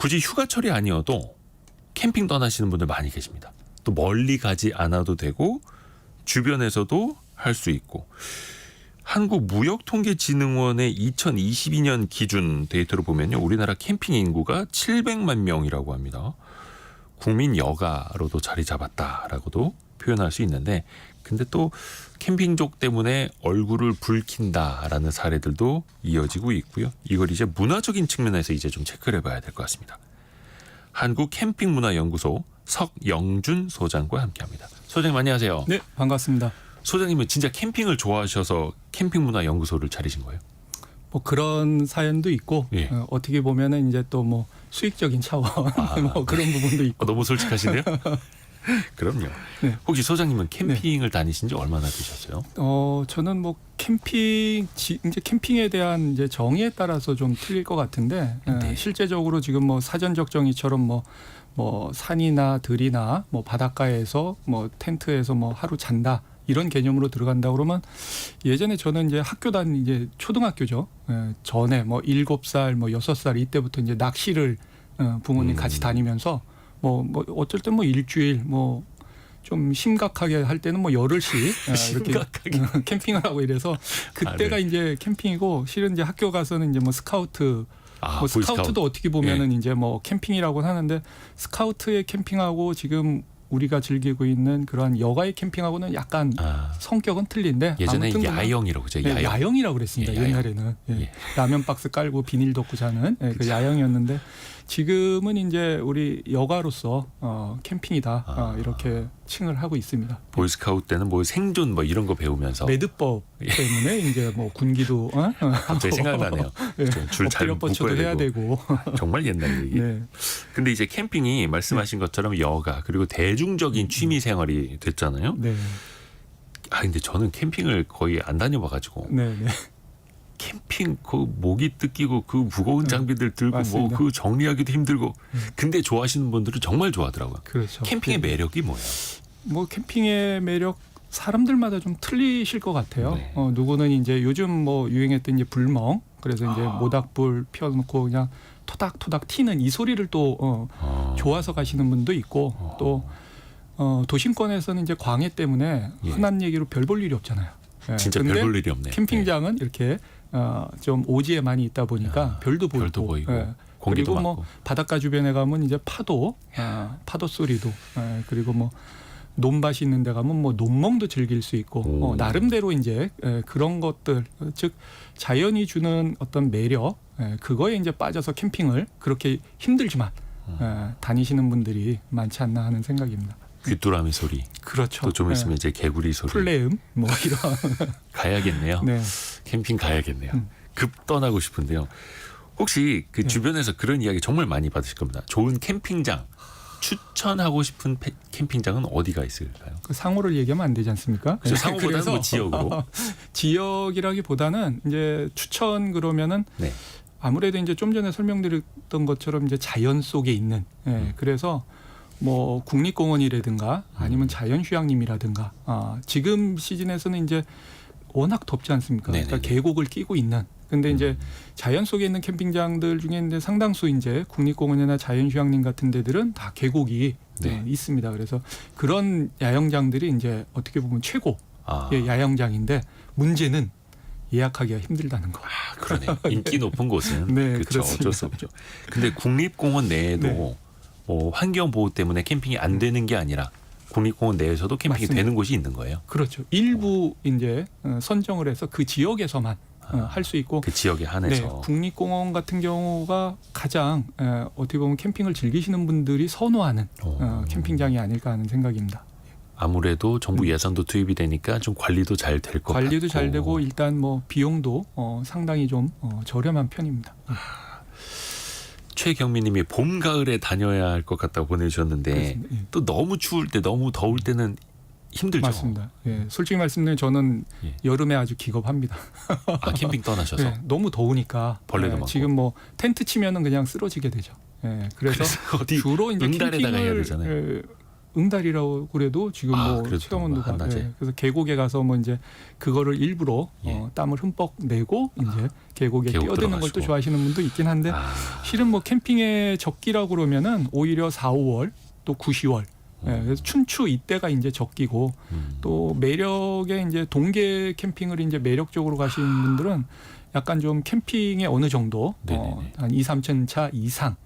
굳이 휴가철이 아니어도 캠핑 떠나시는 분들 많이 계십니다. 또 멀리 가지 않아도 되고 주변에서도 할 수 있고 한국무역통계진흥원의 2022년 기준 데이터를 보면요. 우리나라 캠핑 인구가 700만 명이라고 합니다. 국민 여가로도 자리 잡았다라고도 표현할 수 있는데 근데 또 캠핑족 때문에 얼굴을 붉힌다라는 사례들도 이어지고 있고요. 이걸 이제 문화적인 측면에서 이제 좀 체크를 해봐야 될 것 같습니다. 한국캠핑문화연구소 석영준 소장과 함께합니다. 소장님 안녕하세요. 네, 반갑습니다. 소장님은 진짜 캠핑을 좋아하셔서 캠핑문화연구소를 차리신 거예요? 뭐 그런 사연도 있고 예. 어떻게 보면은 이제 또 뭐 수익적인 차원 뭐 그런 부분도 있고. 너무 솔직하신데요? 그럼요. 네. 혹시 소장님은 캠핑을 다니신 지 얼마나 되셨어요? 저는 뭐 이제 캠핑에 대한 이제 정의에 따라서 좀 틀릴 것 같은데 네. 실제적으로 지금 뭐 사전적 정의처럼 뭐 산이나 들이나 뭐 바닷가에서 뭐 텐트에서 뭐 하루 잔다 이런 개념으로 들어간다 그러면 예전에 저는 이제 학교 다닌 이제 초등학교죠. 전에 뭐 7살 뭐 6살 이때부터 이제 낚시를 부모님 같이 다니면서 뭐 어쩔 땐 뭐 일주일 뭐 좀 심각하게 할 때는 뭐 열흘씩 이렇게 심각하게 캠핑을 하고 이래서 그때가 네. 이제 캠핑이고 실은 이제 학교 가서는 이제 뭐 스카우트 뭐 스카우트도 어떻게 보면은 이제 뭐 캠핑이라고 하는데 스카우트의 캠핑하고 지금 우리가 즐기고 있는 그러한 여가의 캠핑하고는 약간 성격은 틀린데 예전에 아무튼 야영이라고 그죠? 네, 야영이라고 그랬습니다. 예, 야영. 옛날에는 예. 라면 박스 깔고 비닐 덮고 자는 그 야영이었는데 지금은 이제 우리 여가로서 캠핑이다 이렇게 칭을 하고 있습니다. 보이스카우트 때는 뭐 생존 뭐 이런 거 배우면서 매듭법 때문에 이제 뭐 군기도 갑자기 생각나네요. 줄 잘 엎드려 뻗쳐도 묶어야 해야 되고. 정말 옛날 얘기. 네. 근데 이제 캠핑이 말씀하신 것처럼 여가 그리고 대중적인 취미 생활이 됐잖아요. 네. 근데 저는 캠핑을 거의 안 다녀봐가지고 네. 네. 캠핑 그 모기 뜯기고 그 무거운 장비들 들고 맞습니다. 뭐 그 정리하기도 힘들고 근데 좋아하시는 분들은 정말 좋아하더라고요. 그렇죠. 캠핑의 네. 매력이 뭐예요? 뭐 캠핑의 매력 사람들마다 좀 틀리실 것 같아요. 네. 누구는 이제 요즘 뭐 유행했던 이제 불멍 그래서 이제 모닥불 피워놓고 그냥 토닥토닥 튀는 이 소리를 또 좋아서 가시는 분도 있고 또 도심권에서는 이제 광해 때문에 흔한 얘기로 별 볼 일이 없잖아요. 진짜 근데 별 볼 일이 없네요. 캠핑장은 이렇게 좀 오지에 많이 있다 보니까 별도 보이고, 공기도 그리고 뭐 많고. 바닷가 주변에 가면 이제 파도 소리도 그리고 뭐 논밭이 있는 데 가면 뭐 논멍도 즐길 수 있고 나름대로 이제 그런 것들 즉 자연이 주는 어떤 매력 그거에 이제 빠져서 캠핑을 그렇게 힘들지만 다니시는 분들이 많지 않나 하는 생각입니다. 귀뚜라미 소리. 그렇죠. 또 좀 있으면 이제 개구리 소리. 풀레음 뭐 이런. 가야겠네요. 네. 캠핑 가야겠네요. 급 떠나고 싶은데요. 혹시 그 주변에서 그런 이야기 정말 많이 받으실 겁니다. 좋은 캠핑장 추천하고 싶은 캠핑장은 어디가 있을까요? 그 상호를 얘기하면 안 되지 않습니까? 그렇죠. 상호보다는 뭐 지역으로. 지역이라기보다는 이제 추천 그러면은 네. 아무래도 이제 좀 전에 설명드렸던 것처럼 이제 자연 속에 있는 그래서 뭐 국립공원이라든가 아니면 자연휴양림이라든가 지금 시즌에서는 이제 워낙 덥지 않습니까? 그러니까 계곡을 끼고 있는. 근데 이제 자연 속에 있는 캠핑장들 중에 이제 상당수 이제 국립공원이나 자연휴양림 같은 데들은 다 계곡이 있습니다. 그래서 그런 야영장들이 이제 어떻게 보면 최고의 야영장인데 문제는 예약하기가 힘들다는 거. 그러네요. 인기 높은 곳은 네, 그렇죠. 어쩔 수 없죠. 근데 국립공원 내에도 뭐 환경 보호 때문에 캠핑이 안 되는 게 아니라 국립공원 내에서도 캠핑이 맞습니다. 되는 곳이 있는 거예요. 그렇죠. 일부 이제 선정을 해서 그 지역에서만 할 수 있고 그 지역에 한해서. 국립공원 같은 경우가 가장 어떻게 보면 캠핑을 즐기시는 분들이 선호하는 캠핑장이 아닐까 하는 생각입니다. 아무래도 정부 예산도 투입이 되니까 좀 관리도 잘 될 것 같고. 관리도 잘 되고 일단 뭐 비용도 상당히 좀 저렴한 편입니다. 최경미님이 봄 가을에 다녀야 할 것 같다고 보내주셨는데 또 너무 추울 때 너무 더울 때는 힘들죠. 맞습니다. 솔직히 말씀드리면 저는 여름에 아주 기겁합니다. 캠핑 떠나셔서 너무 더우니까 벌레도 많고. 지금 뭐 텐트 치면은 그냥 쓰러지게 되죠. 그래서 어디 주로 이제 응달에다가 해야 캠핑을 되잖아요. 응달이라고 그래도 지금 뭐 그래도 체감 온도가 한낮에. 그래서 계곡에 가서 뭐 이제 그거를 일부러 예. 땀을 흠뻑 내고 이제 계곡에 계곡 뛰어드는 걸 또 들어가시고. 좋아하시는 분도 있긴 한데 실은 뭐 캠핑의 적기라고 그러면은 오히려 4, 5월 또 9, 10월 그래서 춘추 이때가 이제 적기고 또 매력의 이제 동계 캠핑을 이제 매력적으로 가시는 분들은 약간 좀 캠핑에 어느 정도 네네네. 한 2, 3천 차 이상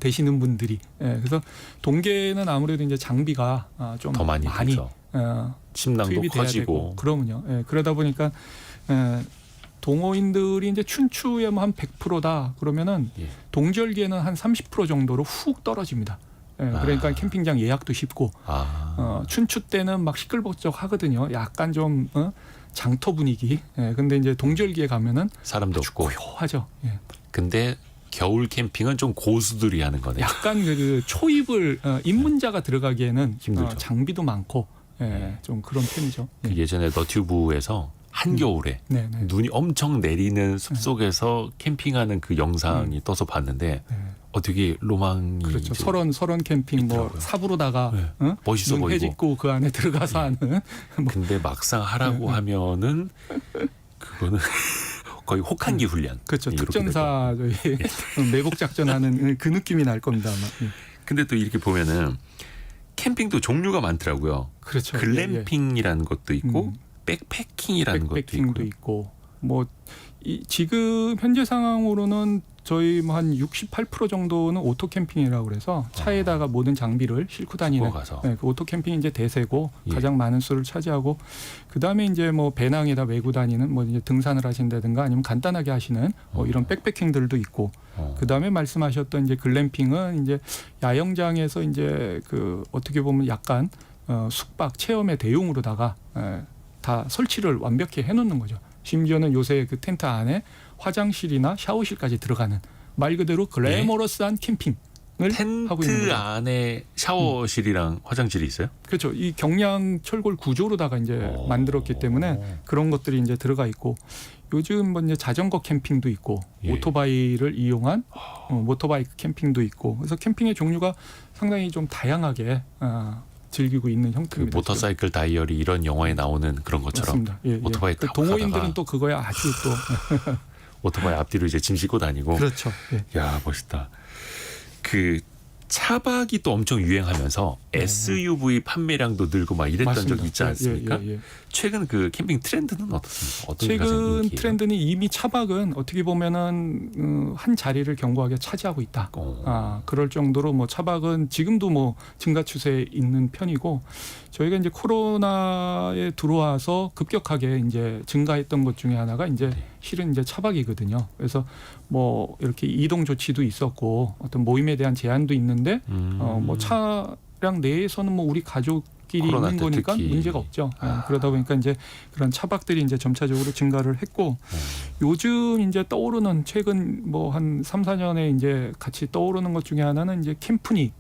되시는 분들이 그래서 동계는 아무래도 이제 장비가 좀 더 많이 들죠. 침낭도 투입이 돼야 커지고. 되고 그러면요. 그러다 보니까 동호인들이 이제 춘추에 뭐 한 100%다 그러면은 예. 동절기에는 한 30% 정도로 훅 떨어집니다. 그러니까 캠핑장 예약도 쉽고 춘추 때는 막 시끌벅적 하거든요. 약간 좀 장터 분위기. 근데 이제 동절기에 가면은 사람도 아주 없고. 고요하죠. 예. 근데 겨울 캠핑은 좀 고수들이 하는 거네요. 약간 그 초입을 입문자가 들어가기에는 힘들죠. 장비도 많고 좀 그런 편이죠. 그 예전에 너튜브에서 한겨울에 네, 네. 눈이 엄청 내리는 숲속에서 캠핑하는 그 영상이 떠서 봤는데 되게 로망이 그렇죠. 이제 설원 캠핑 뭐 있더라고요. 삽으로다가 네. 멋있어 눈 보이고. 해짓고 그 안에 들어가서 하는 뭐 근데 막상 하라고 하면은 그거는 거의 혹한기 훈련. 그렇죠. 이렇게 특전사 저희 매복 작전하는 그 느낌이 날 겁니다. 아마. 근데 또 이렇게 보면은 캠핑도 종류가 많더라고요. 그렇죠. 글램핑이라는 것도 있고 백패킹이라는 것도 백패킹도 있고. 있고 뭐 지금 현재 상황으로는 저희 뭐 한 68% 정도는 오토 캠핑이라고 그래서 차에다가 모든 장비를 싣고 다니는 가서. 그 오토 캠핑이 이제 대세고 예. 가장 많은 수를 차지하고 그다음에 이제 뭐 배낭에다 메고 다니는 뭐 이제 등산을 하신다든가 아니면 간단하게 하시는 뭐 이런 백패킹들도 있고 그다음에 말씀하셨던 이제 글램핑은 이제 야영장에서 이제 그 어떻게 보면 약간 숙박 체험의 대용으로다가 다 설치를 완벽히 해놓는 거죠. 심지어는 요새 그 텐트 안에 화장실이나 샤워실까지 들어가는 말 그대로 글래머러스한 캠핑을 하고 있는 텐트 거죠. 안에 샤워실이랑 화장실이 있어요? 그렇죠. 이 경량 철골 구조로다가 이제 만들었기 때문에 그런 것들이 이제 들어가 있고 요즘 뭐 이제 자전거 캠핑도 있고 예. 오토바이를 이용한 모터바이크 캠핑도 있고 그래서 캠핑의 종류가 상당히 좀 다양하게 즐기고 있는 그 형태입니다. 모터사이클 다이어리 이런 영화에 나오는 그런 것처럼 맞습니다. 예, 오토바이 그 타고 동호인들은 가다가 또 그거에 아주 또 오토바이 앞뒤로 이제 짐 싣고 다니고. 그렇죠. 예. 야, 멋있다. 그 차박이 또 엄청 유행하면서 SUV 판매량도 늘고 막 이랬던 맞습니다. 적이 있지 않습니까? 예. 최근 그 캠핑 트렌드는 어떻습니까? 어떤 게 가장 최근 인기예요? 트렌드는 이미 차박은 어떻게 보면은 한 자리를 견고하게 차지하고 있다. 그럴 정도로 뭐 차박은 지금도 뭐 증가 추세에 있는 편이고 저희가 이제 코로나에 들어와서 급격하게 이제 증가했던 것 중에 하나가 이제 실은 이제 차박이거든요. 그래서 뭐 이렇게 이동 조치도 있었고 어떤 모임에 대한 제한도 있는데 뭐 차량 내에서는 뭐 우리 가족끼리 코로나 있는 때 거니까 특히. 문제가 없죠. 그러다 보니까 이제 그런 차박들이 이제 점차적으로 증가를 했고 요즘 이제 떠오르는 최근 뭐 한 3, 4년에 이제 같이 떠오르는 것 중에 하나는 이제 캠프닉,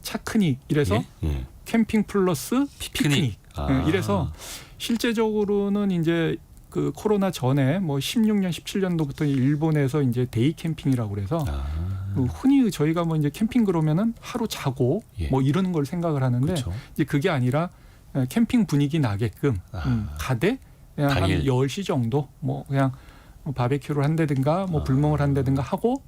차크닉 이래서 예? 캠핑 플러스 피크닉. 이래서 실제적으로는 이제 그 코로나 전에 뭐 16년, 17년도부터 일본에서 이제 데이 캠핑이라고 그래서 흔히 저희가 뭐 이제 캠핑 그러면은 하루 자고 예. 뭐 이러는 걸 생각을 하는데 그렇죠. 이제 그게 아니라 캠핑 분위기 나게끔 가되 그냥 당일. 한 10시 정도 뭐 그냥 뭐 바베큐를 한다든가 뭐 불멍을 한다든가 하고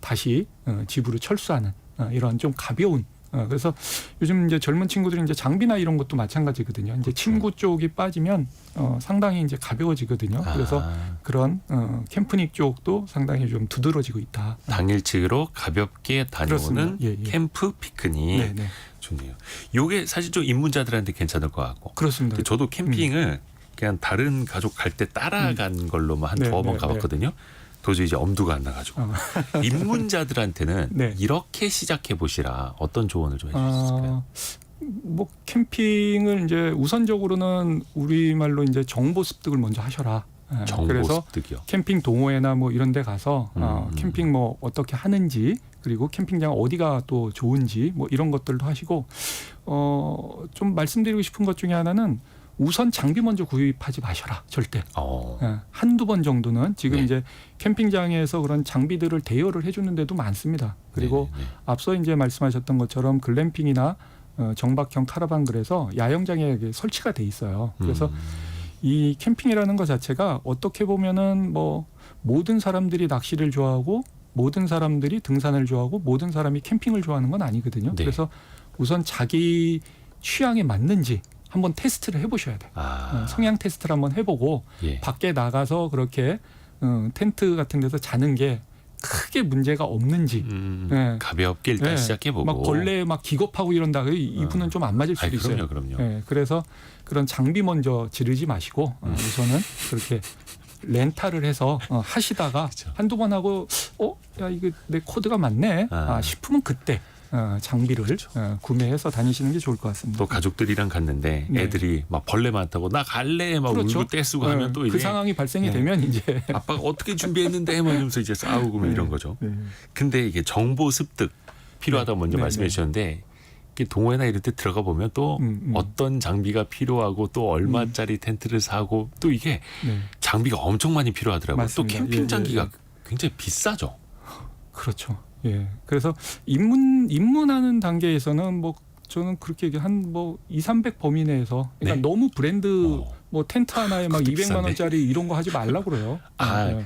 다시 집으로 철수하는 이런 좀 가벼운 그래서 요즘 이제 젊은 친구들이 이제 장비나 이런 것도 마찬가지거든요. 이제 침구 쪽이 빠지면 상당히 이제 가벼워지거든요. 그래서 그런 캠프닉 쪽도 상당히 좀 두드러지고 있다. 당일치기로 가볍게 다녀오는 그렇습니다. 예. 캠프 피크닉. 네네. 좋네요. 요게 사실 좀 입문자들한테 괜찮을 것 같고. 그렇습니다. 저도 캠핑을 그냥 다른 가족 갈 때 따라간 걸로만 한 네, 두어 번 네, 가봤거든요. 도저히 이제 엄두가 안 나가지고. 입문자들한테는 네. 이렇게 시작해 보시라. 어떤 조언을 좀 해주실 수 있을까요? 뭐 캠핑을 이제 우선적으로는 우리말로 이제 정보 습득을 먼저 하셔라. 정보 그래서 습득이요. 캠핑 동호회나 뭐 이런 데 가서 캠핑 뭐 어떻게 하는지 그리고 캠핑장 어디가 또 좋은지 뭐 이런 것들도 하시고 좀 말씀드리고 싶은 것 중에 하나는 우선 장비 먼저 구입하지 마셔라. 절대. 한두 번 정도는 지금 네. 이제 캠핑장에서 그런 장비들을 대여를 해주는 데도 많습니다. 그리고 네. 앞서 이제 말씀하셨던 것처럼 글램핑이나 정박형 카라반 그래서 야영장에 설치가 돼 있어요. 그래서 이 캠핑이라는 것 자체가 어떻게 보면은 뭐 모든 사람들이 낚시를 좋아하고 모든 사람들이 등산을 좋아하고 모든 사람이 캠핑을 좋아하는 건 아니거든요. 네. 그래서 우선 자기 취향에 맞는지 한번 테스트를 해보셔야 돼요. 성향 테스트를 한번 해보고 예. 밖에 나가서 그렇게 텐트 같은 데서 자는 게 크게 문제가 없는지 예. 가볍게 일단 예. 시작해보고. 막 벌레 막 기겁하고 이런다. 이분은 좀 안 맞을 수도 아니, 있어요. 그럼요. 예. 그래서 그런 장비 먼저 지르지 마시고 우선은 그렇게 렌탈을 해서 하시다가 그쵸. 한두 번 하고 야 이거 내 코드가 맞네 싶으면 그때 장비를 구매해서 다니시는 게 좋을 것 같습니다. 또 가족들이랑 갔는데 네. 애들이 막 벌레 많다고 나 갈래 막 그렇죠. 울고 떼쓰고 하면 또 그 이제 상황이 발생이 네. 되면 이제 아빠가 어떻게 준비했는데 막 이러면서 이제 싸우고 뭐 이런 거죠. 네. 근데 이게 정보 습득 필요하다고 먼저 네, 말씀해 네. 주셨는데 이게 동호회나 이런 데 들어가 보면 또 어떤 장비가 필요하고 또 얼마짜리 텐트를 사고 또 이게 네. 장비가 엄청 많이 필요하더라고요. 맞습니다. 또 캠핑 예, 장비가 예. 굉장히 비싸죠. 그렇죠. 예. 그래서 입문하는 단계에서는 뭐 저는 그렇게 한 뭐 200-300 범위 내에서 그러니까 네. 너무 브랜드 뭐 텐트 하나에 막 그것도 200만 비싼데. 원짜리 이런 거 하지 말라 그래요. 아, 예.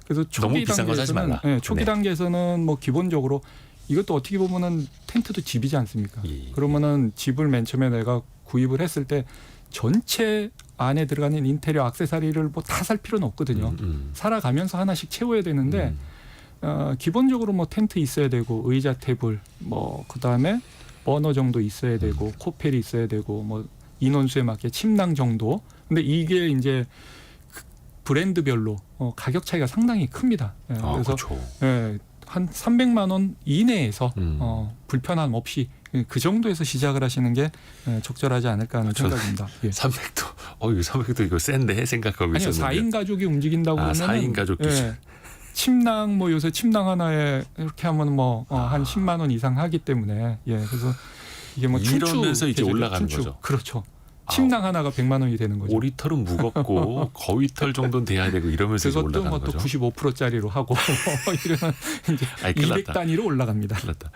그래서 너무 초기 비싼 거 사지 단계에서는 말라. 초기 네. 단계에서는 뭐 기본적으로 이것도 어떻게 보면은 텐트도 집이지 않습니까? 예. 그러면은 집을 맨 처음에 내가 구입을 했을 때 전체 안에 들어가는 인테리어 액세서리를 뭐 다 살 필요는 없거든요. 살아가면서 하나씩 채워야 되는데 기본적으로 뭐 텐트 있어야 되고 의자 테이블 뭐 그다음에 버너 정도 있어야 되고 코펠이 있어야 되고 뭐 인원수에 맞게 침낭 정도. 근데 이게 이제 브랜드별로 가격 차이가 상당히 큽니다. 예, 아, 그래서 그렇죠. 예, 한 300만 원 이내에서 불편함 없이 그 정도에서 시작을 하시는 게 적절하지 않을까 하는 저는 생각입니다. 예. 300도 이거 300도 이거 센데 생각하고 아니요, 있었는데. 4인 가족이 움직인다고 아, 그러면 4인 가족 기준. 침낭 뭐 요새 침낭 하나에 이렇게 하면 뭐 한 10만 원 이상 하기 때문에 그래서 이게 뭐 춘추 이러면서 이제 계절이죠, 올라가는 춘추. 거죠. 그렇죠. 침낭 하나가 100만 원이 되는 거죠. 오리털은 무겁고 거위털 정도는 돼야 되고 이러면서 이제 그것도 올라가는 뭐 또 거죠. 95%짜리로 하고 이러면 이제 아이, 큰일 200 났다. 단위로 올라갑니다. 큰일 났다.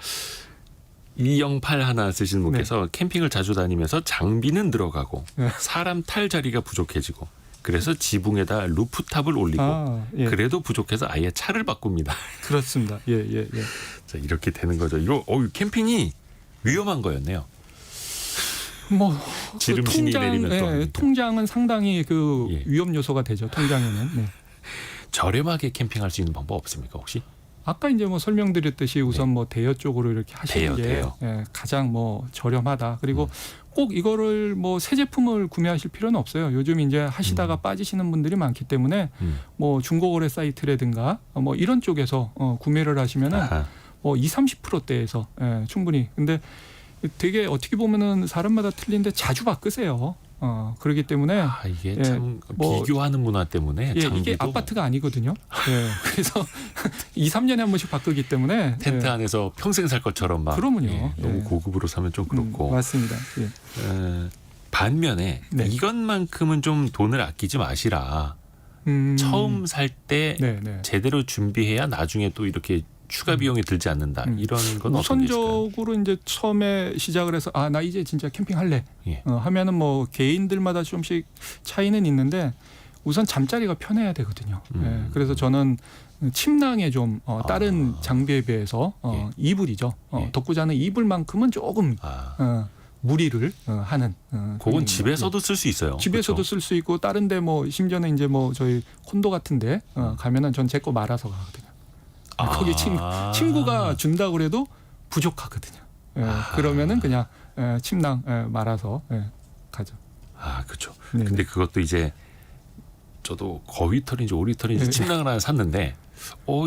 208 하나 쓰시는 분께서 캠핑을 자주 다니면서 장비는 들어가고 네. 사람 탈 자리가 부족해지고 그래서 지붕에다 루프탑을 올리고 예. 그래도 부족해서 아예 차를 바꿉니다. 그렇습니다. 예. 자, 이렇게 되는 거죠. 이거 캠핑이 위험한 거였네요. 뭐 지름신이 내리면 또 하니까. 통장은 상당히 그 예. 위험 요소가 되죠. 통장에는. 네. 저렴하게 캠핑할 수 있는 방법 없습니까 혹시? 아까 이제 뭐 설명드렸듯이 우선 뭐 대여 쪽으로 이렇게 하시는 대여. 게 가장 뭐 저렴하다. 그리고 꼭 이거를 뭐 새 제품을 구매하실 필요는 없어요. 요즘 이제 하시다가 빠지시는 분들이 많기 때문에 뭐 중고거래 사이트라든가 뭐 이런 쪽에서 구매를 하시면은 아하. 뭐 20-30%대에서 충분히. 근데 되게 어떻게 보면은 사람마다 틀린데 자주 바꾸세요. 그렇기 때문에 이게 예, 참 뭐, 비교하는 문화 때문에 장비도 이게 아파트가 아니거든요. 그래서 2-3년에 한 번씩 바꾸기 때문에 텐트 안에서 평생 살 것처럼 막 그러면요. 너무 예. 고급으로 사면 좀 그렇고 맞습니다. 예. 반면에 네. 이것만큼은 좀 돈을 아끼지 마시라. 처음 살 때 네. 제대로 준비해야 나중에 또 이렇게 추가 비용이 들지 않는다. 이런 건 어떤 게 있을까요? 우선적으로 이제 처음에 시작을 해서 나 이제 진짜 캠핑 할래 예. 하면은 뭐 개인들마다 좀씩 차이는 있는데 우선 잠자리가 편해야 되거든요. 그래서 저는 침낭에 좀 다른 장비에 비해서 예. 이불이죠. 예. 덮고 자는 이불만큼은 조금 무리를 하는. 그건 편입니다. 집에서도 쓸 수 있어요. 집에서도 그렇죠? 쓸 수 있고 다른데 뭐 심지어는 이제 뭐 저희 콘도 같은데 가면은 전 제 거 말아서 가거든요. 거기 친구가 준다고 그래도 부족하거든요. 그러면은 그냥 침낭 말아서 가죠. 그렇죠. 네네. 근데 그것도 이제 저도 거위털인지 오리털인지 네. 침낭을 하나 샀는데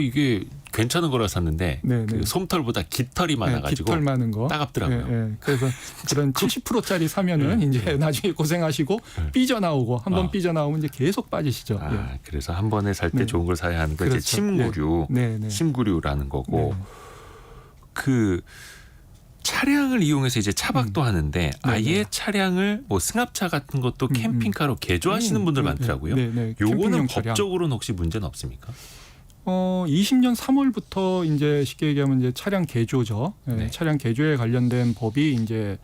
이게 괜찮은 거라 샀는데 네네. 그 솜털보다 깃털이 많아가지고 깃털 많은 거. 따갑더라고요. 그래서 그런 70%짜리 사면은 이제 나중에 고생하시고 삐져나오고 한번 삐져나오면 이제 계속 빠지시죠. 그래서 한 번에 살 때 네. 좋은 걸 사야 하는 거 이제 그렇죠. 침구류, 네. 침구류라는 거고 네. 그 차량을 이용해서 이제 차박도 하는데 아예 차량을 뭐 승합차 같은 것도 캠핑카로 개조하시는 분들 많더라고요. 네. 요거는 캠핑용 차량. 법적으로는 혹시 문제는 없습니까? 20년 3월부터 이제 쉽게 얘기하면 이제 차량 개조죠. 예, 네. 차량 개조에 관련된 법이 이제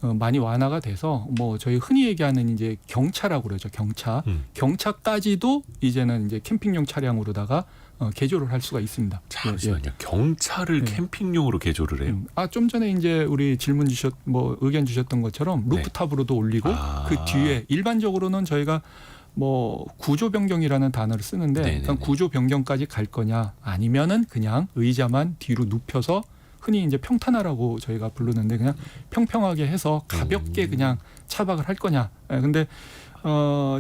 많이 완화가 돼서 뭐 저희 흔히 얘기하는 이제 경차라고 그러죠. 경차. 경차까지도 이제는 이제 캠핑용 차량으로다가 개조를 할 수가 있습니다. 잠시만요. 경차를 네. 캠핑용으로 개조를 해요? 좀 전에 이제 우리 질문 의견 주셨던 것처럼 네. 루프탑으로도 올리고 그 뒤에 일반적으로는 저희가 뭐 구조 변경이라는 단어를 쓰는데 네네네. 일단 구조 변경까지 갈 거냐 아니면은 그냥 의자만 뒤로 눕혀서 흔히 이제 평탄화라고 저희가 부르는데 그냥 평평하게 해서 가볍게 그냥 차박을 할 거냐. 근데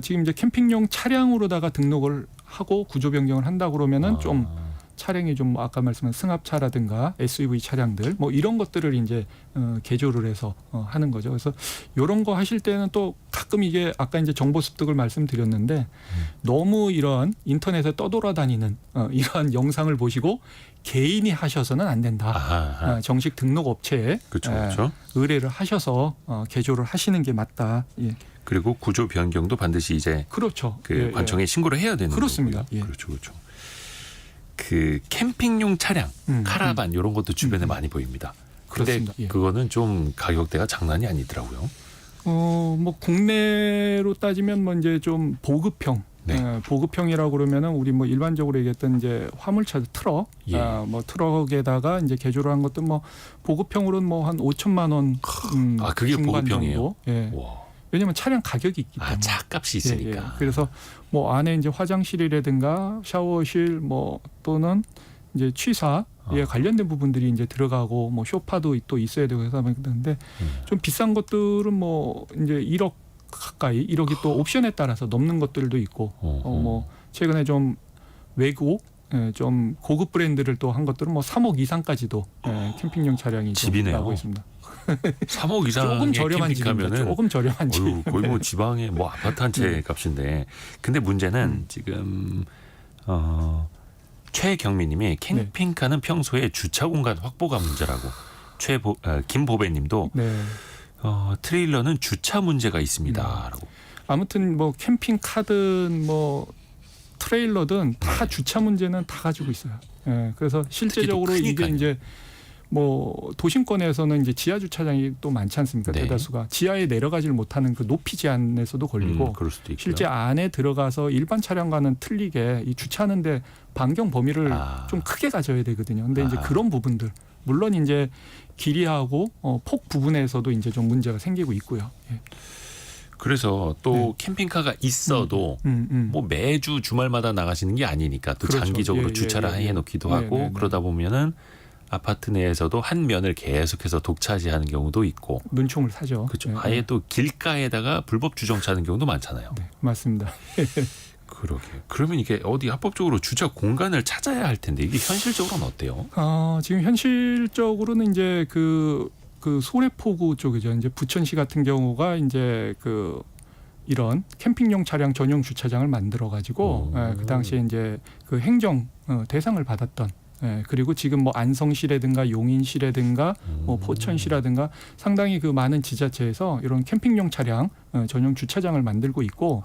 지금 이제 캠핑용 차량으로다가 등록을 하고 구조 변경을 한다 그러면은 좀 차량이 좀 아까 말씀한 승합차라든가 SUV 차량들 뭐 이런 것들을 이제 개조를 해서 하는 거죠. 그래서 이런 거 하실 때는 또 가끔 이게 아까 이제 정보 습득을 말씀드렸는데 너무 이런 인터넷에 떠돌아다니는 이러한 영상을 보시고 개인이 하셔서는 안 된다. 정식 등록 업체에 그렇죠. 의뢰를 하셔서 개조를 하시는 게 맞다. 예. 그리고 구조 변경도 반드시 이제 그렇죠. 그 관청에 신고를 해야 되는 그렇습니다. 거고요. 예. 그렇죠. 그 캠핑용 차량, 카라반 이런 것도 주변에 많이 보입니다. 그런데 그렇습니다. 예. 그거는 좀 가격대가 장난이 아니더라고요. 뭐 국내로 따지면 뭐 이제 좀 보급형, 네. 보급형이라고 그러면은 우리 뭐 일반적으로 얘기했던 이제 화물차 트럭, 예. 뭐 트럭에다가 이제 개조를 한 것도 뭐 보급형으로는 뭐 한 5천만 원 그게 중반 보급형이에요? 정도. 예. 와. 왜냐하면 차량 가격이 있기 때문에. 차값이 있으니까. 예. 그래서 뭐 안에 이제 화장실이라든가 샤워실 뭐 또는 이제 취사에 관련된 부분들이 이제 들어가고 뭐 소파도 또 있어야 되고 해서 그런데 좀 비싼 것들은 뭐 이제 1억 가까이 1억이 또 옵션에 따라서 넘는 것들도 있고 뭐 최근에 좀 외국 좀 고급 브랜드를 또 한 것들은 뭐 3억 이상까지도 캠핑용 차량이 좀 집이네요. 나오고 있습니다. 3억 이상의 조금 저렴한 집입니다. 캠핑카면은 조금 저렴한 집. 거의 뭐 지방의 뭐 아파트 한 채 값인데. 근데 문제는 지금 최경미님이 캠핑카는 평소에 주차 공간 확보가 문제라고. 김보배님도 네. 트레일러는 주차 문제가 있습니다라고. 아무튼 뭐 캠핑카든 뭐 트레일러든 다 주차 문제는 다 가지고 있어요. 예, 그래서 실제적으로 이게 크니까요. 이제 뭐 도심권에서는 이제 지하 주차장이 또 많지 않습니까? 네. 대다수가 지하에 내려가질 못하는 그 높이 제한에서도 걸리고 그럴 수도 있고요. 실제 안에 들어가서 일반 차량과는 틀리게 이 주차하는데 반경 범위를 좀 크게 가져야 되거든요. 근데 이제 그런 부분들 물론 이제 길이하고 폭 부분에서도 이제 좀 문제가 생기고 있고요. 예. 그래서 또 캠핑카가 있어도 뭐 매주 주말마다 나가시는 게 아니니까 또 그렇죠. 장기적으로 주차를 해놓기도 하고 그러다 보면은 아파트 내에서도 한 면을 계속해서 독차지하는 경우도 있고 눈총을 사죠. 그렇죠. 예, 아예 또 길가에다가 불법 주정차하는 경우도 많잖아요. 네, 맞습니다. 그러게. 그러면 이게 어디 합법적으로 주차 공간을 찾아야 할 텐데 이게 현실적으로는 어때요? 지금 현실적으로는 이제 그 소래포구 쪽이죠. 이제 부천시 같은 경우가 이제 이런 캠핑용 차량 전용 주차장을 만들어 가지고 그 당시에 이제 그 행정 대상을 받았던. 그리고 지금 뭐 안성시라든가 용인시라든가 뭐 포천시라든가 상당히 그 많은 지자체에서 이런 캠핑용 차량 전용 주차장을 만들고 있고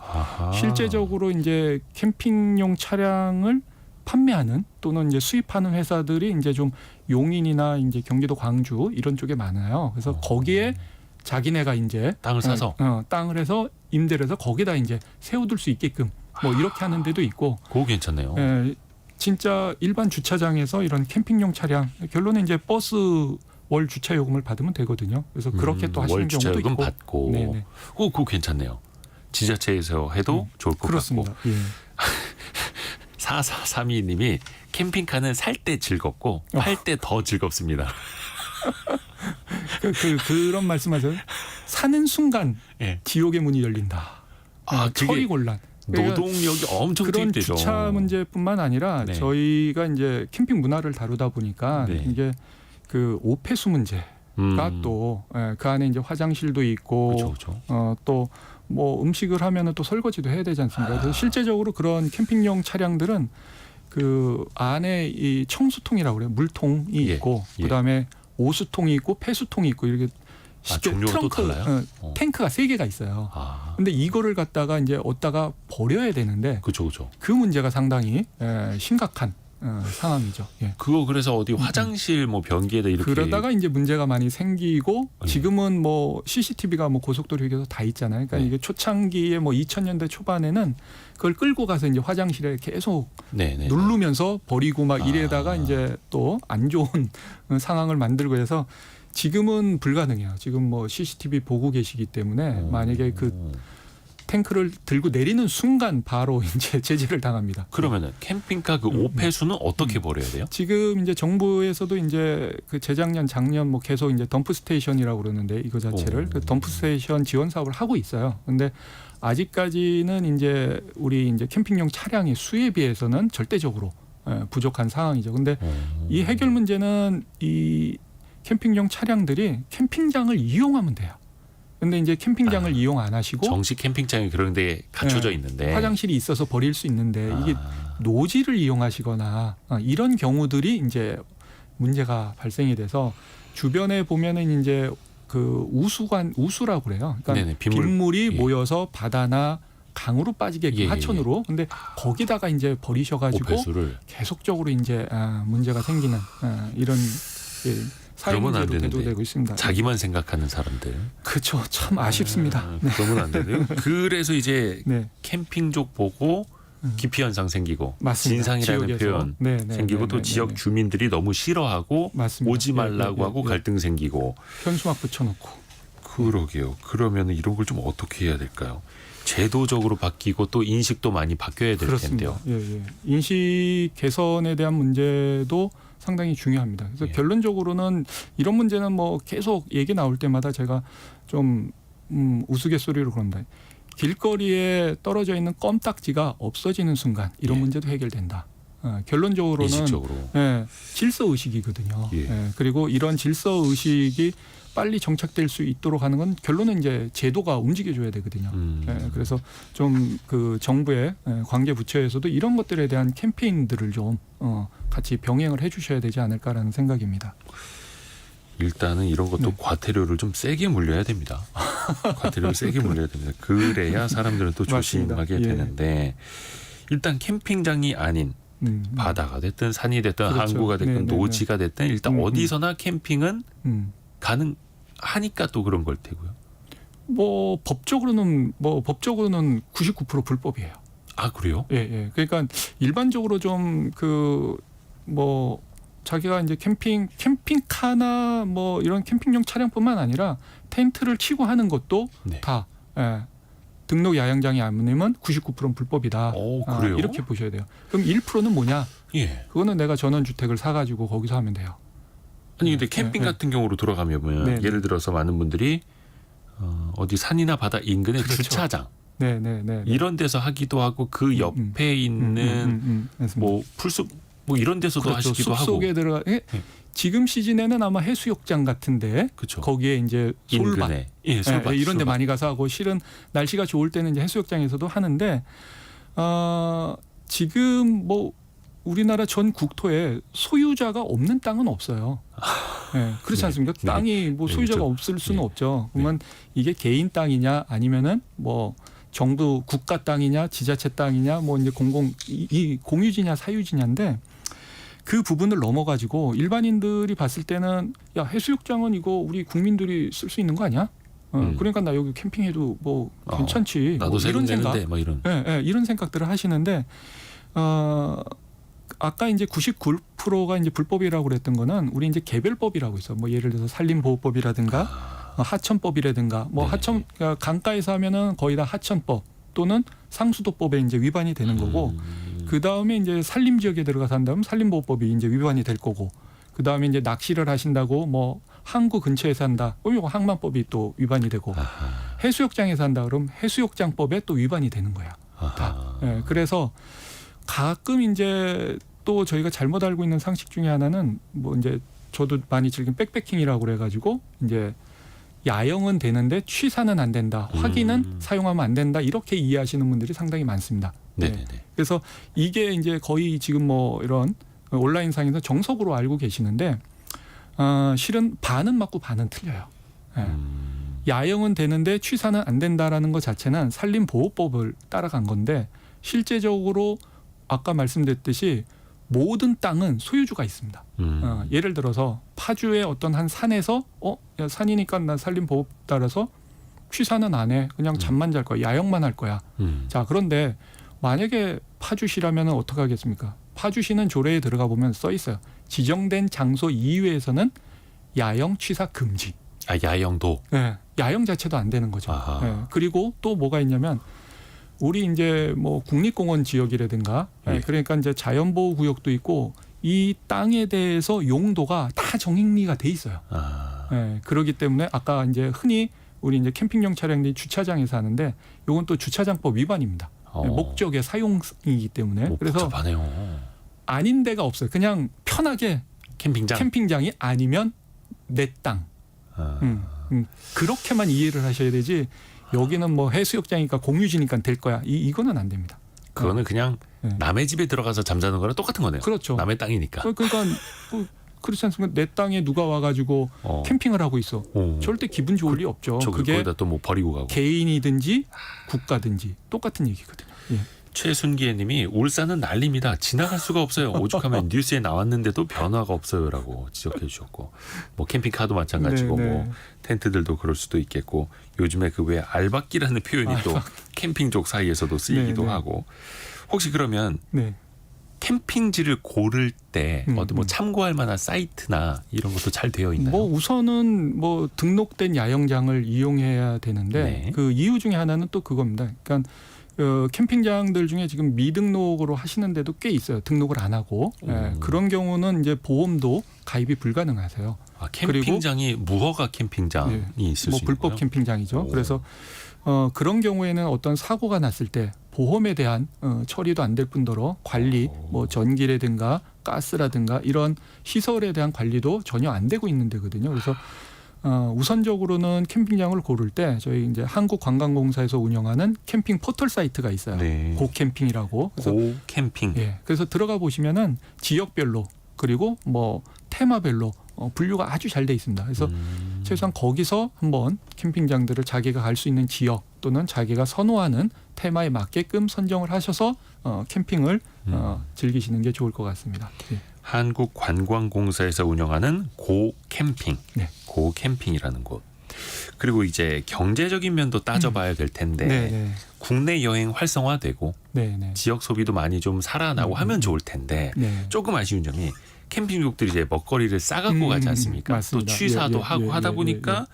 실제적으로 이제 캠핑용 차량을 판매하는 또는 이제 수입하는 회사들이 이제 좀 용인이나 이제 경기도 광주 이런 쪽에 많아요. 그래서 거기에 자기네가 이제 땅을 사서 땅을 해서 임대를 해서 거기다 이제 세워둘 수 있게끔 뭐 이렇게 하는 데도 있고. 그거 괜찮네요. 진짜 일반 주차장에서 이런 캠핑용 차량 결론은 이제 버스 월 주차 요금을 받으면 되거든요. 그래서 그렇게 또 하시는 월 주차 경우도 요금 있고. 받고. 네네. 그거 괜찮네요. 지자체에서 해도 좋을 것 그렇습니다. 같고. 예. 4432님이 캠핑카는 살 때 즐겁고 팔 때 더 즐겁습니다. 그런 말씀하세요. 사는 순간 예. 지옥의 문이 열린다. 처리 곤란. 노동력이 엄청 그런 투입되죠. 주차 문제뿐만 아니라 네. 저희가 이제 캠핑 문화를 다루다 보니까 네. 이게 그 오폐수 문제가 또 그 안에 이제 화장실도 있고 그렇죠. 또 뭐 음식을 하면은 또 설거지도 해야 되지 않습니까? 그래서 실제적으로 그런 캠핑용 차량들은 그 안에 이 청수통이라고 그래요. 물통이 있고 그다음에 오수통이 있고 폐수통이 있고 이렇게 종류가 또 달라요? 탱크가 3개가 있어요. 근데 이거를 갖다가 이제 얻다가 버려야 되는데 그렇죠. 그 문제가 상당히 심각한 상황이죠. 예. 그거 그래서 어디 화장실 뭐 변기에다 이렇게 그러다가 이제 문제가 많이 생기고 지금은 뭐 CCTV가 뭐 고속도로 휴게소 다 있잖아요. 그러니까 네. 이게 초창기에 뭐 2000년대 초반에는 그걸 끌고 가서 이제 화장실에 계속 네네. 누르면서 버리고 막 이래다가 이제 또 안 좋은 상황을 만들고 해서 지금은 불가능해요. 지금 뭐 CCTV 보고 계시기 때문에 만약에 그 탱크를 들고 내리는 순간 바로 이제 제재를 당합니다. 그러면은 캠핑카 그 오폐수는 어떻게 버려야 돼요? 지금 이제 정부에서도 이제 그 재작년 작년 뭐 계속 이제 덤프 스테이션이라고 그러는데 이거 자체를 그 덤프 스테이션 지원 사업을 하고 있어요. 근데 아직까지는 이제 우리 이제 캠핑용 차량의 수에 비해서는 절대적으로 부족한 상황이죠. 근데 이 해결 문제는 이 캠핑용 차량들이 캠핑장을 이용하면 돼요. 근데 이제 캠핑장을 이용 안 하시고 정식 캠핑장이 그런 데 갖춰져 있는데 화장실이 있어서 버릴 수 있는데 이게 노지를 이용하시거나 이런 경우들이 이제 문제가 발생이 돼서 주변에 보면은 이제 그 우수라고 그래요. 그러니까 네네, 빗물이 예. 모여서 바다나 강으로 빠지게끔 예, 하천으로. 근데 거기다가 이제 버리셔가지고 오폐수를 계속적으로 이제 문제가 생기는 이런 사회 그러면 안 문제로 되는데. 대두되고 있습니다. 자기만 생각하는 사람들. 그렇죠. 참 아쉽습니다. 네. 그러면 안 되네요. 그래서 이제 네. 캠핑족 보고 기피 현상 생기고 맞습니다. 진상이라는 지역에서. 표현 네, 네, 생기고 네, 또 네, 지역 네. 주민들이 너무 싫어하고 맞습니다. 오지 말라고 예, 예, 하고 예. 갈등 생기고. 현수막 붙여놓고. 그러게요. 그러면 이런 걸 좀 어떻게 해야 될까요? 제도적으로 바뀌고 또 인식도 많이 바뀌어야 될 텐데요. 그렇습니다. 예, 예. 인식 개선에 대한 문제도 상당히 중요합니다. 그래서 예. 결론적으로는 이런 문제는 뭐 계속 얘기 나올 때마다 제가 좀 우스갯소리로 그런다. 길거리에 떨어져 있는 껌딱지가 없어지는 순간 이런 예. 문제도 해결된다. 결론적으로는 인식적으로. 질서 의식이거든요. 예. 그리고 이런 질서 의식이 빨리 정착될 수 있도록 하는 건 결론은 이제 제도가 움직여줘야 되거든요. 그래서 좀 그 정부의 관계 부처에서도 이런 것들에 대한 캠페인들을 좀 같이 병행을 해주셔야 되지 않을까라는 생각입니다. 일단은 이런 것도 네. 과태료를 좀 세게 물려야 됩니다. 과태료를 세게 물려야 됩니다. 그래야 사람들은 또 맞습니다. 조심하게 예. 되는데 일단 캠핑장이 아닌 바다가 됐든 산이 됐든 그렇죠. 항구가 됐든 네, 네, 노지가 됐든 일단 어디서나 캠핑은 가능하니까 또 그런 걸 테고요. 뭐 법적으로는 99% 불법이에요. 아 그래요? 예, 예. 그러니까 일반적으로 좀 그 뭐 자기가 이제 캠핑카나 뭐 이런 캠핑용 차량뿐만 아니라 텐트를 치고 하는 것도 네. 다 등록 야영장이 아니면 99%는 불법이다. 오, 그래요? 이렇게 보셔야 돼요. 그럼 1%는 뭐냐? 예. 그거는 내가 전원주택을 사가지고 거기서 하면 돼요. 아니 근데 캠핑 네, 같은 경우로 돌아가면 네, 네. 예를 들어서 많은 분들이 어디 산이나 바다 인근의 그렇죠. 주차장 네, 네, 네. 이런 데서 하기도 하고 그 옆에 있는 맞습니다. 뭐 풀숲 뭐 이런 데서도 그렇죠. 하시기도 하고. 숲속에 들어가 지금 시즌에는 아마 해수욕장 같은데 그렇죠. 거기에 이제 솔밭 인근에 예, 솔밭, 이런 데 솔밭. 많이 가서 하고 실은 날씨가 좋을 때는 이제 해수욕장에서도 하는데 지금 뭐 우리나라 전 국토에 소유자가 없는 땅은 없어요. 그렇지 네. 않습니까? 네. 땅이 뭐 네, 소유자가 그렇죠. 없을 수는 네. 없죠. 그러면 이게 개인 땅이냐 아니면은 뭐 정부 국가 땅이냐 지자체 땅이냐 뭐 이제 이 공유지냐 사유지냐인데 그 부분을 넘어가지고 일반인들이 봤을 때는 야 해수욕장은 이거 우리 국민들이 쓸 수 있는 거 아니야? 그러니까 나 여기 캠핑해도 뭐 괜찮지. 나도 뭐 세금 이런 생각, 내는데 막 이런. 이런 생각들을 하시는데 아까 이제 99%가 이제 불법이라고 그랬던 거는 우리 이제 개별법이라고 있어. 뭐 예를 들어서 산림보호법이라든가 하천법이라든가 뭐 네. 하천 그러니까 강가에서 하면은 거의 다 하천법 또는 상수도법에 이제 위반이 되는 거고 그 다음에 이제 산림 지역에 들어가서 한다면 산림보호법이 이제 위반이 될 거고 그 다음에 이제 낚시를 하신다고 뭐 항구 근처에서 한다 그럼 이거 항만법이 또 위반이 되고 해수욕장에서 한다 그럼 해수욕장법에 또 위반이 되는 거야. 다. 그래서 가끔 이제 또 저희가 잘못 알고 있는 상식 중에 하나는 뭐 이제 저도 많이 즐긴 백패킹이라고 그래가지고 이제 야영은 되는데 취사는 안 된다. 화기는 사용하면 안 된다. 이렇게 이해하시는 분들이 상당히 많습니다. 네네네. 그래서 이게 이제 거의 지금 뭐 이런 온라인상에서 정석으로 알고 계시는데 실은 반은 맞고 반은 틀려요. 야영은 되는데 취사는 안 된다라는 것 자체는 산림보호법을 따라간 건데 실제적으로 아까 말씀드렸듯이 모든 땅은 소유주가 있습니다. 음. 예를 들어서 파주의 어떤 한 산에서 야, 산이니까 나 산림보호법 따라서 취사는 안 해. 그냥 잠만 잘 거야. 야영만 할 거야. 자, 그런데 만약에 파주시라면 어떻게 하겠습니까? 파주시는 조례에 들어가 보면 써 있어요. 지정된 장소 이외에서는 야영 취사 금지. 아, 야영도. 네, 야영 자체도 안 되는 거죠. 아하. 네, 그리고 또 뭐가 있냐면 우리 이제 뭐 국립공원 지역이라든가 예. 그러니까 이제 자연보호구역도 있고 이 땅에 대해서 용도가 다 정의가 돼 있어요. 아. 네, 그렇기 때문에 아까 이제 흔히 우리 이제 캠핑용 차량들이 주차장에서 하는데 이건 또 주차장법 위반입니다. 네, 목적의 사용이기 때문에 그래서 복잡하네요. 아닌 데가 없어요. 그냥 편하게 캠핑장. 캠핑장이 아니면 내 땅. 아. 그렇게만 이해를 하셔야 되지 여기는 뭐 해수욕장이니까 공유지니까 될 거야. 이거는 안 됩니다. 그거는 그냥 네. 남의 집에 들어가서 잠자는 거랑 똑같은 거네요. 그렇죠. 남의 땅이니까. 그러니까 뭐 그렇지 않습니까? 내 땅에 누가 와가지고 캠핑을 하고 있어. 절대 기분 좋을 리 없죠. 그게 거기다 또 뭐 버리고 가고. 개인이든지 국가든지 똑같은 얘기거든요. 예. 최순기님이 울산은 난립니다. 지나갈 수가 없어요. 오죽하면 뉴스에 나왔는데도 변화가 없어요라고 지적해 주셨고, 뭐 캠핑카도 마찬가지고, 네, 네. 뭐 텐트들도 그럴 수도 있겠고, 요즘에 그 왜 알박기라는 표현이 또 캠핑족 사이에서도 쓰이기도 네, 네. 하고, 혹시 그러면 네. 캠핑지를 고를 때 어떤 뭐 참고할 만한 사이트나 이런 것도 잘 되어 있나요? 뭐 우선은 뭐 등록된 야영장을 이용해야 되는데 네. 그 이유 중에 하나는 또 그겁니다. 그러니까 캠핑장들 중에 지금 미등록으로 하시는데도 꽤 있어요. 등록을 안 하고 그런 경우는 이제 보험도 가입이 불가능하세요. 아, 캠핑장이 무허가 캠핑장이 있을 뭐 수 불법 있나요? 캠핑장이죠. 오. 그래서 그런 경우에는 어떤 사고가 났을 때 보험에 대한 처리도 안 될 뿐더러 관리, 뭐 전기라든가 가스라든가 이런 시설에 대한 관리도 전혀 안 되고 있는 데거든요. 그래서 우선적으로는 캠핑장을 고를 때 저희 이제 한국관광공사에서 운영하는 캠핑 포털 사이트가 있어요. 네. 고캠핑이라고. 그래서 고 캠핑. 예, 그래서 들어가 보시면은 지역별로 그리고 뭐 테마별로 분류가 아주 잘 돼 있습니다. 그래서 최소한 거기서 한번 캠핑장들을 자기가 갈 수 있는 지역 또는 자기가 선호하는 테마에 맞게끔 선정을 하셔서 캠핑을 즐기시는 게 좋을 것 같습니다. 예. 한국관광공사에서 운영하는 고 캠핑, 네. 고 캠핑이라는 곳. 그리고 이제 경제적인 면도 따져봐야 될 텐데 네, 국내 여행 활성화되고 네. 지역 소비도 많이 좀 살아나고 하면 좋을 텐데 네. 조금 아쉬운 점이 캠핑족들이 이제 먹거리를 싸갖고 가지 않습니까? 맞습니다. 또 취사도 예, 하고 예, 하다 예, 보니까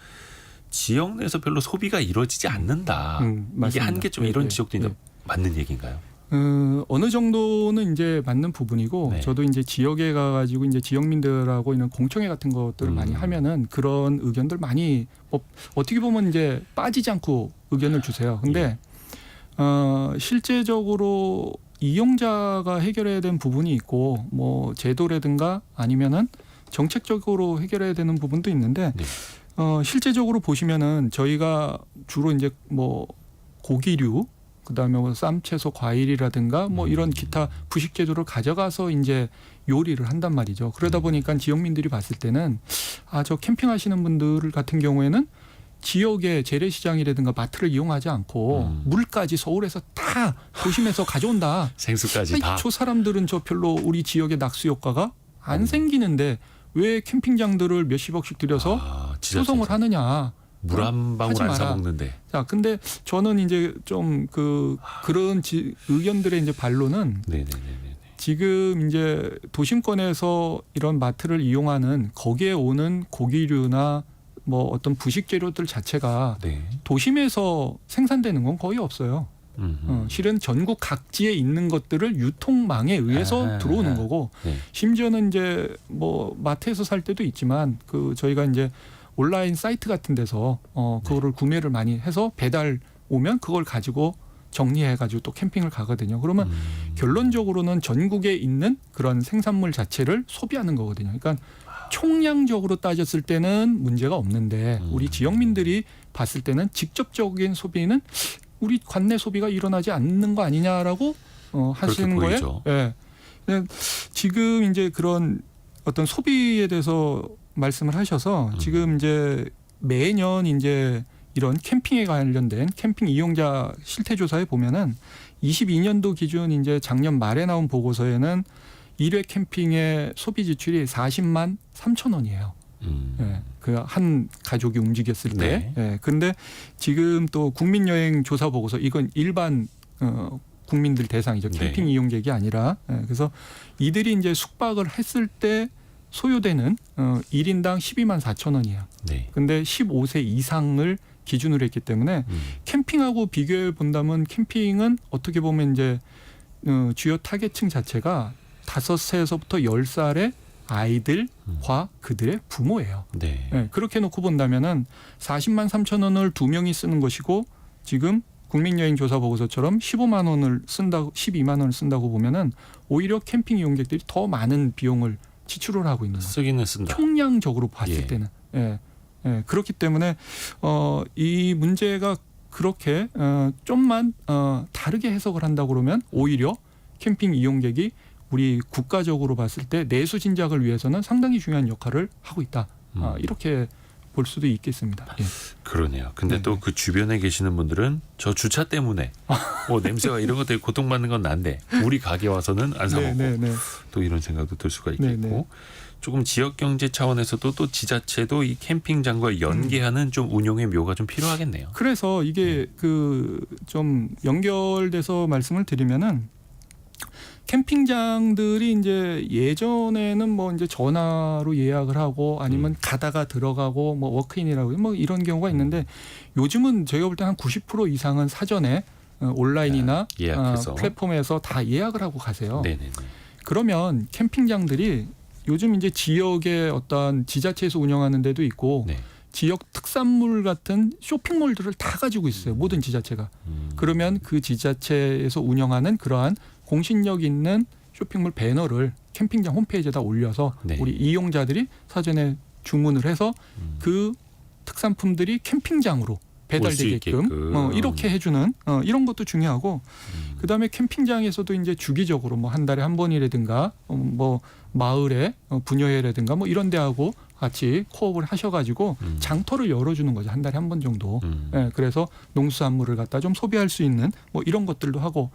지역 내에서 별로 소비가 이루어지지 않는다. 이게 맞습니다. 한계점 예, 이런 예, 지적도 예. 있는 맞는 얘기인가요? 어느 정도는 이제 맞는 부분이고 네. 저도 이제 지역에 가가지고 이제 지역민들하고 있는 공청회 같은 것들을 많이 하면은 그런 의견들 많이 어떻게 보면 이제 빠지지 않고 의견을 주세요. 근데 실제적으로 이용자가 해결해야 되는 부분이 있고 뭐 제도라든가 아니면은 정책적으로 해결해야 되는 부분도 있는데 네. 실제적으로 보시면은 저희가 주로 이제 뭐 고기류 그다음에 뭐 쌈, 채소, 과일이라든가 뭐 이런 기타 부식 재료를 가져가서 이제 요리를 한단 말이죠. 그러다 보니까 지역민들이 봤을 때는 저 캠핑하시는 분들 같은 경우에는 지역의 재래시장이라든가 마트를 이용하지 않고 물까지 서울에서 다 도심에서 가져온다. 생수까지 다. 저 사람들은 저 별로 우리 지역의 낙수 효과가 안 생기는데 왜 캠핑장들을 몇십억씩 들여서 조성을 하느냐. 물 한 방울 안 사 먹는데. 자, 근데 저는 이제 좀 그런 의견들의 이제 반론은 지금 이제 도심권에서 이런 마트를 이용하는 거기에 오는 고기류나 뭐 어떤 부식 재료들 자체가 도심에서 생산되는 건 거의 없어요. 실은 전국 각지에 있는 것들을 유통망에 의해서 들어오는 거고 심지어는 이제 뭐 마트에서 살 때도 있지만 저희가 이제 온라인 사이트 같은 데서 그거를 구매를 많이 해서 배달 오면 그걸 가지고 정리해가지고 또 캠핑을 가거든요. 그러면 결론적으로는 전국에 있는 그런 생산물 자체를 소비하는 거거든요. 그러니까 총량적으로 따졌을 때는 문제가 없는데 우리 지역민들이 봤을 때는 직접적인 소비는 우리 관내 소비가 일어나지 않는 거 아니냐라고 하시는 거예요. 예. 지금 이제 그런 어떤 소비에 대해서 말씀을 하셔서 지금 이제 매년 이제 이런 캠핑에 관련된 캠핑 이용자 실태 조사에 보면은 22년도 기준 이제 작년 말에 나온 보고서에는 1회 캠핑의 소비 지출이 40만 3천 원이에요. 예, 그 한 가족이 움직였을 때. 네. 예, 근데 지금 또 국민여행 조사 보고서 이건 일반 국민들 대상이죠. 캠핑 네. 이용객이 아니라. 예, 그래서 이들이 이제 숙박을 했을 때 소요되는 1인당 12만 4천 원이에요. 네. 근데 15세 이상을 기준으로 했기 때문에 캠핑하고 비교해 본다면 캠핑은 어떻게 보면 이제 주요 타겟층 자체가 5세에서부터 10살의 아이들과 그들의 부모예요. 네. 네, 그렇게 놓고 본다면은 40만 3천 원을 두 명이 쓰는 것이고 지금 국민여행조사 보고서처럼 15만 원을 쓴다고 12만 원을 쓴다고 보면은 오히려 캠핑 이용객들이 더 많은 비용을 지출을 하고 있는 거죠. 쓰기는 쓴다. 총량적으로 봤을 예. 때는. 예. 예. 그렇기 때문에 이 문제가 그렇게 좀만 다르게 해석을 한다고 그러면 오히려 캠핑 이용객이 우리 국가적으로 봤을 때 내수 진작을 위해서는 상당히 중요한 역할을 하고 있다. 이렇게 볼 수도 있겠습니다. 예. 그러네요. 근데 네네. 또 그 주변에 계시는 분들은 저 주차 때문에 냄새가 이런 것 때문에 고통받는 건 난데 우리 가게 와서는 안 사 먹고 네. 또 이런 생각도 들 수가 있겠고 네네. 조금 지역 경제 차원에서도 또 지자체도 이 캠핑장과 연계하는 좀 운용의 묘가 좀 필요하겠네요. 그래서 이게 그 좀 연결돼서 말씀을 드리면은 캠핑장들이 이제 예전에는 뭐 이제 전화로 예약을 하고 아니면 가다가 들어가고 뭐 워크인이라고 뭐 이런 경우가 있는데 요즘은 제가 볼 때 한 90% 이상은 사전에 온라인이나 예약해서. 플랫폼에서 다 예약을 하고 가세요. 네네네. 그러면 캠핑장들이 요즘 이제 지역의 어떤 지자체에서 운영하는 데도 있고 네. 지역 특산물 같은 쇼핑몰들을 다 가지고 있어요. 모든 지자체가. 그러면 그 지자체에서 운영하는 그러한 공신력 있는 쇼핑몰 배너를 캠핑장 홈페이지에다 올려서 네. 우리 이용자들이 사전에 주문을 해서 그 특산품들이 캠핑장으로 배달되게끔 이렇게 해주는 이런 것도 중요하고 그다음에 캠핑장에서도 이제 주기적으로 뭐 한 달에 한 번이라든가 뭐 마을에 분여회라든가 뭐 이런 데하고 같이 코업을 하셔가지고 장터를 열어주는 거죠. 한 달에 한 번 정도. 예, 그래서 농수산물을 갖다 좀 소비할 수 있는 뭐 이런 것들도 하고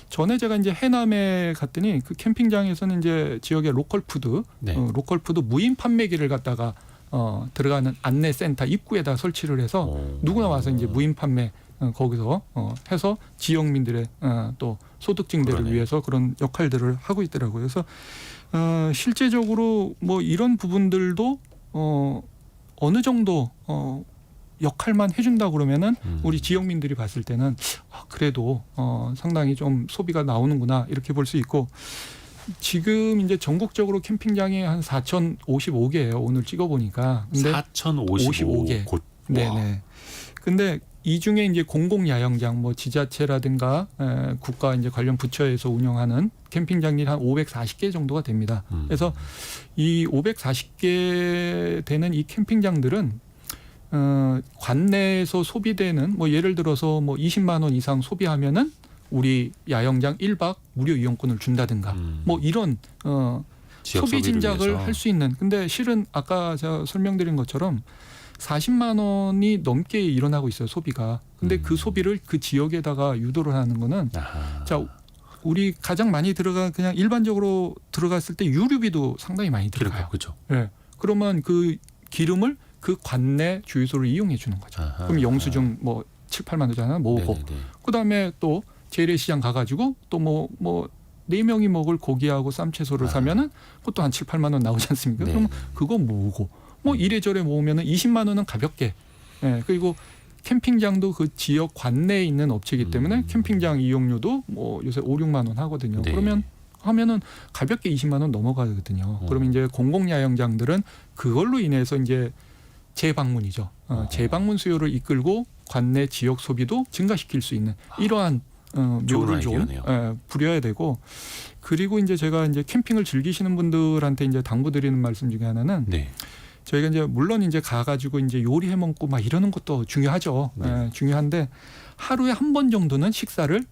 전에 제가 이제 해남에 갔더니 그 캠핑장에서는 이제 지역의 로컬 푸드, 네. 로컬 푸드 무인 판매기를 갖다가 들어가는 안내센터 입구에다 설치를 해서 누구나 와서 이제 무인 판매 거기서 해서 지역민들의 또 소득 증대를 그러네요. 위해서 그런 역할들을 하고 있더라고요. 그래서 실제적으로 뭐 이런 부분들도 어느 정도 역할만 해준다 그러면은 우리 지역민들이 봤을 때는 그래도 상당히 좀 소비가 나오는구나 이렇게 볼 수 있고 지금 이제 전국적으로 캠핑장이 한 4,055개예요. 오늘 찍어보니까. 근데 4,055개. 곳. 네네. 근데 이 중에 이제 공공 야영장, 뭐 지자체라든가 국가 이제 관련 부처에서 운영하는 캠핑장이 한 540개 정도가 됩니다. 그래서 이 540개 되는 이 캠핑장들은 관내에서 소비되는 뭐 예를 들어서 뭐 20만 원 이상 소비하면은 우리 야영장 1박 무료 이용권을 준다든가 뭐 이런 지역 소비 소비를 진작을 위해서. 할 수 있는. 근데 실은 아까 제가 설명드린 것처럼 40만 원이 넘게 일어나고 있어요, 소비가. 근데 그 소비를 그 지역에다가 유도를 하는 거는 아하. 자, 우리 가장 많이 들어가 그냥 일반적으로 들어갔을 때 유류비도 상당히 많이 들어가요. 그렇죠. 예. 그러면 그 기름을 그 관내 주유소를 이용해 주는 거죠. 아하. 그럼 영수증 뭐 7, 8만 원짜리 모으고 네네네. 그다음에 또 재래시장 가가지고 또 뭐 4명이 먹을 고기하고 쌈채소를 사면은 그것도 한 7, 8만 원 나오지 않습니까? 네. 그럼 그거 모으고 뭐 이래저래 모으면은 20만 원은 가볍게. 예. 그리고 캠핑장도 그 지역 관내에 있는 업체이기 때문에 캠핑장 이용료도 뭐 요새 5, 6만 원 하거든요. 네. 그러면 하면은 가볍게 20만 원 넘어가거든요. 그러면 이제 공공 야영장들은 그걸로 인해서 이제 재방문이죠. 재방문 수요를 이끌고 관내 지역 소비도 증가시킬 수 있는 이러한 묘를 좀 아이디어네요. 부려야 되고 그리고 이제 제가 이제 캠핑을 즐기시는 분들한테 이제 당부드리는 말씀 중에 하나는 네. 저희가 이제 물론 이제 가가지고 이제 요리해 먹고 막 이러는 것도 중요하죠. 네. 중요한데 하루에 한 번 정도는 식사를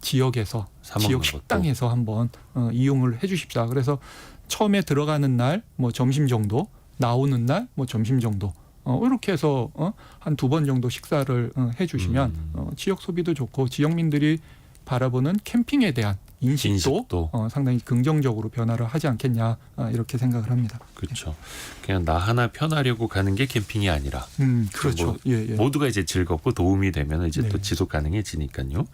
지역에서 사 먹는 지역 것도. 식당에서 한번 이용을 해주십사. 그래서 처음에 들어가는 날 뭐 점심 정도, 나오는 날 뭐 점심 정도. 이렇게 해서 한 2번 정도 식사를 해주시면 지역 소비도 좋고 지역민들이 바라보는 캠핑에 대한 인식도 상당히 긍정적으로 변화를 하지 않겠냐 이렇게 생각을 합니다. 그렇죠. 그냥 나 하나 편하려고 가는 게 캠핑이 아니라 그렇죠. 뭐 예, 예. 모두가 이제 즐겁고 도움이 되면 이제 네. 또 지속 가능해지니까요.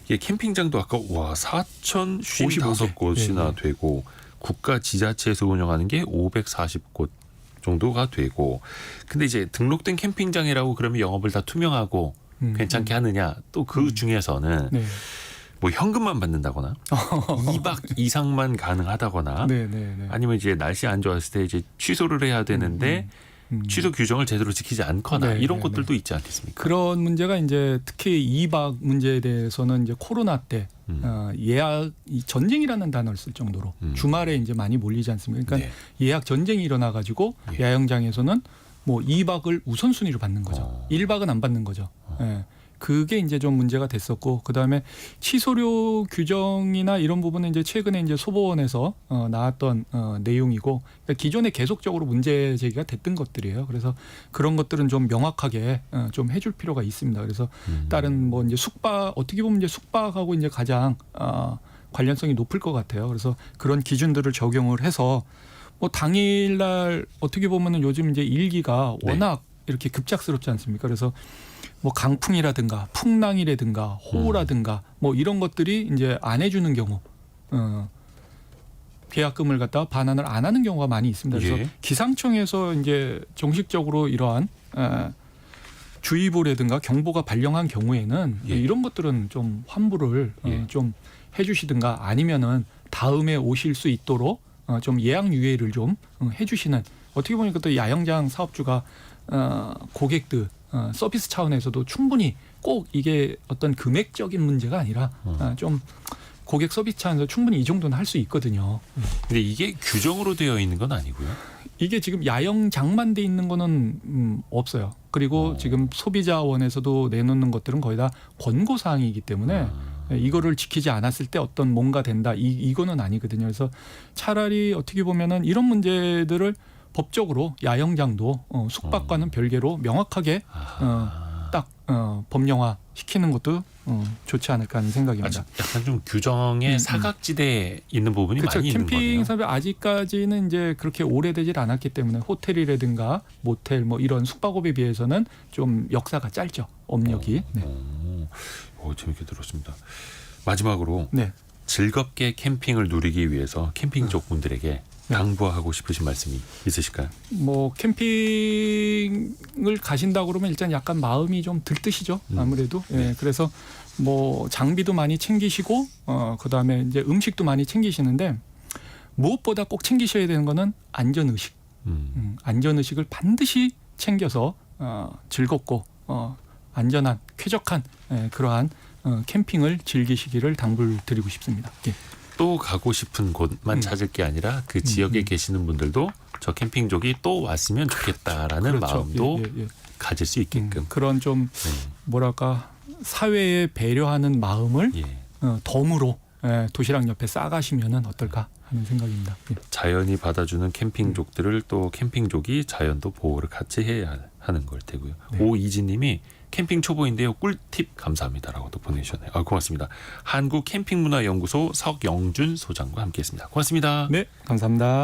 이게 캠핑장도 아까 4,055곳이나 예, 예. 되고 국가 지자체에서 운영하는 게 540곳 정도가 되고, 근데 이제 등록된 캠핑장이라고 그러면 영업을 다 투명하고 괜찮게 하느냐? 또 그 중에서는 네. 뭐 현금만 받는다거나 2박 이상만 가능하다거나 네, 네, 네. 아니면 이제 날씨 안 좋았을 때 이제 취소를 해야 되는데 취소 규정을 제대로 지키지 않거나 네, 이런 네, 것들도 있지 않겠습니까? 그런 문제가 이제 특히 2박 문제에 대해서는 이제 코로나 때 예약 이 전쟁이라는 단어를 쓸 정도로 주말에 이제 많이 몰리지 않습니까? 그러니까 네. 예약 전쟁이 일어나 가지고 예. 야영장에서는 뭐 2박을 우선순위로 받는 거죠. 1박은 안 받는 거죠. 예. 그게 이제 좀 문제가 됐었고, 그다음에 취소료 규정이나 이런 부분은 이제 최근에 이제 소보원에서 나왔던 내용이고, 그러니까 기존에 계속적으로 문제 제기가 됐던 것들이에요. 그래서 그런 것들은 좀 명확하게 좀 해줄 필요가 있습니다. 그래서 다른 뭐 이제 숙박, 어떻게 보면 이제 숙박하고 이제 가장 관련성이 높을 것 같아요. 그래서 그런 기준들을 적용을 해서 뭐 당일날 어떻게 보면은 요즘 이제 일기가 워낙 이렇게 급작스럽지 않습니까? 그래서 뭐 강풍이라든가 풍랑이라든가 호우라든가 뭐 이런 것들이 이제 안 해주는 경우, 계약금을 갖다가 반환을 안 하는 경우가 많이 있습니다. 그래서 예. 기상청에서 이제 정식적으로 이러한 주의보라든가 경보가 발령한 경우에는 예. 이런 것들은 좀 환불을 예. 좀 해주시든가 아니면은 다음에 오실 수 있도록 좀 예약 유예를 좀 해주시는, 어떻게 보니까 또 야영장 사업주가 고객들 서비스 차원에서도 충분히 꼭 이게 어떤 금액적인 문제가 아니라 좀 고객 서비스 차원에서 충분히 이 정도는 할 수 있거든요. 근데 이게 규정으로 되어 있는 건 아니고요. 이게 지금 야영장만 돼 있는 거는 없어요. 그리고 지금 소비자원에서도 내놓는 것들은 거의 다 권고 사항이기 때문에 이거를 지키지 않았을 때 어떤 뭔가 된다, 이거는 아니거든요. 그래서 차라리 어떻게 보면은 이런 문제들을 법적으로 야영장도 숙박과는 별개로 명확하게 딱 법령화 시키는 것도 좋지 않을까 하는 생각입니다. 아직 약간 좀 규정의 사각지대에 있는 부분이 그렇죠. 많이 있는 거네요. 캠핑 사업이 아직까지는 이제 그렇게 오래되질 않았기 때문에 호텔이라든가 모텔 뭐 이런 숙박업에 비해서는 좀 역사가 짧죠. 업력이. 네. 재밌게 들었습니다. 마지막으로 네. 즐겁게 캠핑을 누리기 위해서 캠핑족 분들에게 당부하고 싶으신 말씀이 있으실까요? 뭐 캠핑을 가신다 그러면 일단 약간 마음이 좀 들뜨시죠. 아무래도. 예, 그래서 뭐 장비도 많이 챙기시고 그다음에 이제 음식도 많이 챙기시는데 무엇보다 꼭 챙기셔야 되는 거는 안전 의식. 안전 의식을 반드시 챙겨서 즐겁고 안전한 쾌적한 그러한 캠핑을 즐기시기를 당부드리고 싶습니다. 예. 또 가고 싶은 곳만 찾을 게 아니라 그 지역에 계시는 분들도 저 캠핑족이 또 왔으면 좋겠다라는 그렇죠. 마음도 예. 가질 수 있게끔. 그런 좀 뭐랄까 사회에 배려하는 마음을 덤으로 도시락 옆에 싸가시면은 어떨까 하는 생각입니다. 예. 자연이 받아주는 캠핑족들을 또 캠핑족이 자연도 보호를 같이 해야 하는 걸 테고요. 네. 오이진님이 캠핑 초보인데요. 꿀팁 감사합니다라고 또 보내주셨네요. 고맙습니다. 한국캠핑문화연구소 석영준 소장과 함께했습니다. 고맙습니다. 네, 감사합니다.